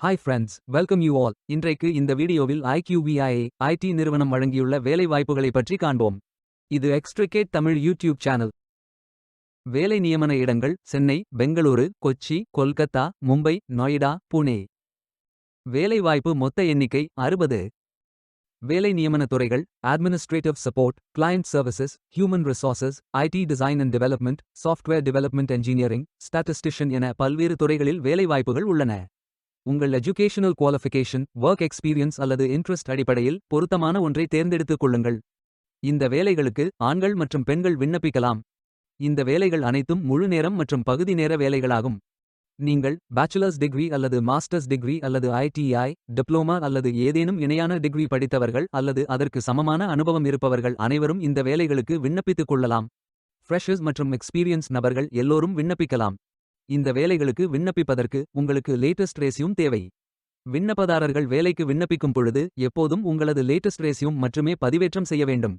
Hi friends, welcome you all. இன்றைக்கு இந்த வீடியோவில் IQVIA ஐடி நிறுவனம் வழங்கியுள்ள வேலை வாய்ப்புகளை பற்றி காண்போம். இது எக்ஸ்ட்ரிகேட் தமிழ் யூடியூப் சேனல். வேலை நியமன இடங்கள் சென்னை, பெங்களூரு, கொச்சி, கொல்கத்தா, மும்பை, நொய்டா, புனே. வேலை வாய்ப்பு மொத்த எண்ணிக்கை 60. வேலை நியமன துறைகள்: administrative support, client services, human resources, IT design and development, software development engineering, statistician என பல்வேறு துறைகளில் வேலை வாய்ப்புகள் உள்ளன. உங்கள் எஜுகேஷனல் குவாலிஃபிகேஷன், ஒர்க் எக்ஸ்பீரியன்ஸ் அல்லது இன்ட்ரெஸ்ட் அடிப்படையில் பொருத்தமான ஒன்றை தேர்ந்தெடுத்துக் கொள்ளுங்கள். இந்த வேலைகளுக்கு ஆண்கள் மற்றும் பெண்கள் விண்ணப்பிக்கலாம். இந்த வேலைகள் அனைத்தும் முழு நேரம் மற்றும் பகுதி நேர வேலைகளாகும். நீங்கள் பேச்சுலர்ஸ் டிகிரி அல்லது மாஸ்டர்ஸ் டிகிரி அல்லது ITI டிப்ளோமா அல்லது ஏதேனும் இணையான டிகிரி படித்தவர்கள் அல்லது அதற்கு சமமான அனுபவம் இருப்பவர்கள் அனைவரும் இந்த வேலைகளுக்கு விண்ணப்பித்துக் கொள்ளலாம். ஃப்ரெஷர்ஸ் மற்றும் எக்ஸ்பீரியன்ஸ் நபர்கள் எல்லோரும் விண்ணப்பிக்கலாம். இந்த வேலைகளுக்கு விண்ணப்பிப்பதற்கு உங்களுக்கு லேட்டஸ்ட் ரெஸ்யூம் தேவை. விண்ணப்பதாரர்கள் வேலைக்கு விண்ணப்பிக்கும் பொழுது எப்போதும் உங்களது லேட்டஸ்ட் ரெஸ்யூம் மட்டுமே பதிவேற்றம் செய்ய வேண்டும்.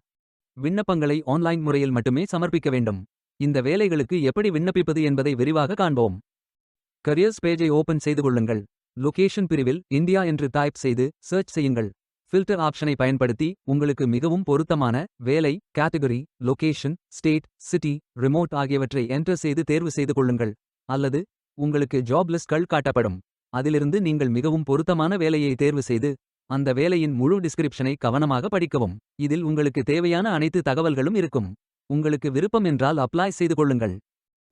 விண்ணப்பங்களை ஆன்லைன் முறையில் மட்டுமே சமர்ப்பிக்க வேண்டும். இந்த வேலைகளுக்கு எப்படி விண்ணப்பிப்பது என்பதை விரிவாக காண்போம். கரியர்ஸ் பேஜை ஓபன் செய்து கொள்ளுங்கள். லொகேஷன் பிரிவில் இந்தியா என்று டைப் செய்து சர்ச் செய்யுங்கள். ஃபில்டர் ஆப்ஷனை பயன்படுத்தி உங்களுக்கு மிகவும் பொருத்தமான வேலை, category, location, state, city, remote ஆகியவற்றை என்டர் செய்து தேர்வு செய்து கொள்ளுங்கள். அல்லது உங்களுக்கு ஜாப் லிஸ்ட்கள் காட்டப்படும். அதிலிருந்து நீங்கள் மிகவும் பொருத்தமான வேலையை தேர்வு செய்து அந்த வேலையின் முழு டிஸ்கிரிப்ஷனை கவனமாக படிக்கவும். இதில் உங்களுக்கு தேவையான அனைத்து தகவல்களும் இருக்கும். உங்களுக்கு விருப்பம் என்றால் அப்ளை செய்து கொள்ளுங்கள்.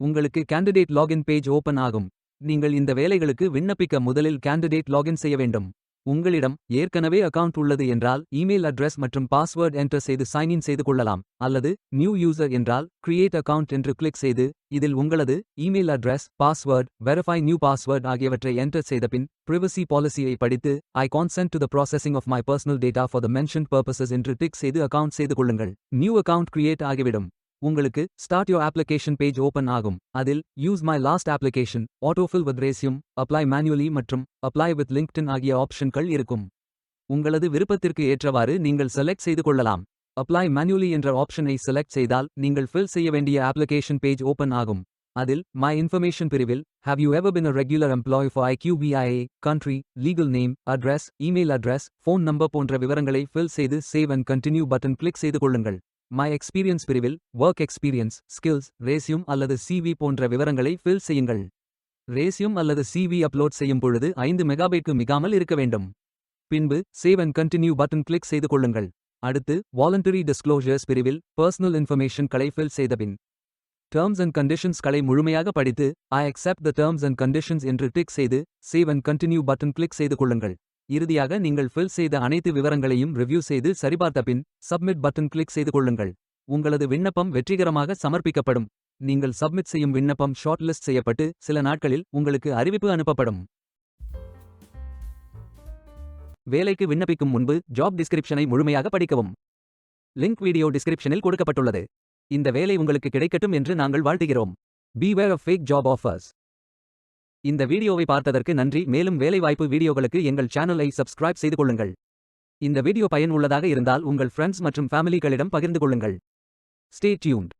உங்களுக்கு கேண்டிடேட் லாகின் பேஜ் ஓபன் ஆகும். நீங்கள் இந்த வேலைகளுக்கு விண்ணப்பிக்க முதலில் கேண்டிடேட் லாகின் செய்ய வேண்டும். உங்களிடம் ஏற்கனவே அக்கவுண்ட் உள்ளது என்றால் இமெயில் அட்ரஸ் மற்றும் பாஸ்வேர்ட் என்டர் செய்து சைன்இன் செய்து கொள்ளலாம். அல்லது நியூ யூசர் என்றால் கிரியேட் அக்கவுண்ட் என்று கிளிக் செய்து இதில் உங்களது email address, password, verify new password ஆகியவற்றை என்டர் செய்த பின் பிரைவசி பாலிசியை படித்து I consent to the processing of my personal data for the mentioned purposes என்று டிக் செய்து அக்கவுண்ட் செய்து கொள்ளுங்கள். நியூ அக்கவுண்ட் கிரியேட் ஆகிவிடும். உங்களுக்கு start your application page open ஆகும். அதில் use my last application, autofill with resume, apply manually மற்றும் apply with LinkedIn ஆகிய ஆப்ஷன்கள் இருக்கும். உங்களது விருப்பத்திற்கு ஏற்றவாறு நீங்கள் செலக்ட் செய்து கொள்ளலாம். அப்ளை மேனுவலி என்ற ஆப்ஷனை செலக்ட் செய்தால் நீங்கள் ஃபில் செய்ய வேண்டிய அப்ளிகேஷன் பேஜ் ஓபன் ஆகும். அதில் மை இன்ஃபர்மேஷன் பிரிவில் have you ever been a regular employee for IQVIA, country, legal name, address, email address, phone number போன்ற விவரங்களை ஃபில் செய்து save and continue button click செய்து கொள்ளுங்கள். மை எக்ஸ்பீரியன்ஸ் பிரிவில் ஒர்க் எக்ஸ்பீரியன்ஸ், ஸ்கில்ஸ், ரெஸ்யூம் அல்லது CV போன்ற விவரங்களை ஃபில் செய்யுங்கள். ரெஸ்யூம் அல்லது CV அப்லோட் செய்யும் பொழுது 5 மெகாபைட்க்கு மிகாமல் இருக்க வேண்டும். பின்பு save and continue button click செய்து கொள்ளுங்கள். அடுத்து வாலண்டரி டிஸ்க்ளோஷர்ஸ் பிரிவில் பர்சனல் இன்ஃபர்மேஷன் களை ஃபில் செய்த பின் டேர்ம்ஸ் அண்ட் கண்டிஷன்ஸ் களை முழுமையாக படித்து I accept the terms and conditions என்று டிக் செய்து save and continue button click செய்து கொள்ளுங்கள். இறுதியாக நீங்கள் ஃபில் செய்த அனைத்து விவரங்களையும் ரிவ்யூ செய்து சரிபார்த்த பின் சப்மிட் பட்டன் கிளிக் செய்து கொள்ளுங்கள். உங்களது விண்ணப்பம் வெற்றிகரமாக சமர்ப்பிக்கப்படும். நீங்கள் சப்மிட் செய்யும் விண்ணப்பம் ஷார்ட் லிஸ்ட் செய்யப்பட்டு சில நாட்களில் உங்களுக்கு அறிவிப்பு அனுப்பப்படும். வேலைக்கு விண்ணப்பிக்கும் முன்பு ஜாப் டிஸ்கிரிப்ஷனை முழுமையாக படிக்கவும். லிங்க் வீடியோ டிஸ்கிரிப்ஷனில் கொடுக்கப்பட்டுள்ளது. இந்த வேலை உங்களுக்கு கிடைக்கட்டும் என்று நாங்கள் வாழ்த்துகிறோம். Beware of fake job offers. இந்த வீடியோவை பார்த்ததற்கு நன்றி. மேலும் வேலைவாய்ப்பு வீடியோகளுக்கு எங்கள் சேனலை சப்ஸ்கிரைப் செய்து கொள்ளுங்கள். இந்த வீடியோ பயனுள்ளதாக இருந்தால் உங்கள் ஃப்ரெண்ட்ஸ் மற்றும் ஃபேமிலிகளிடம் பகிர்ந்து கொள்ளுங்கள். Stay tuned.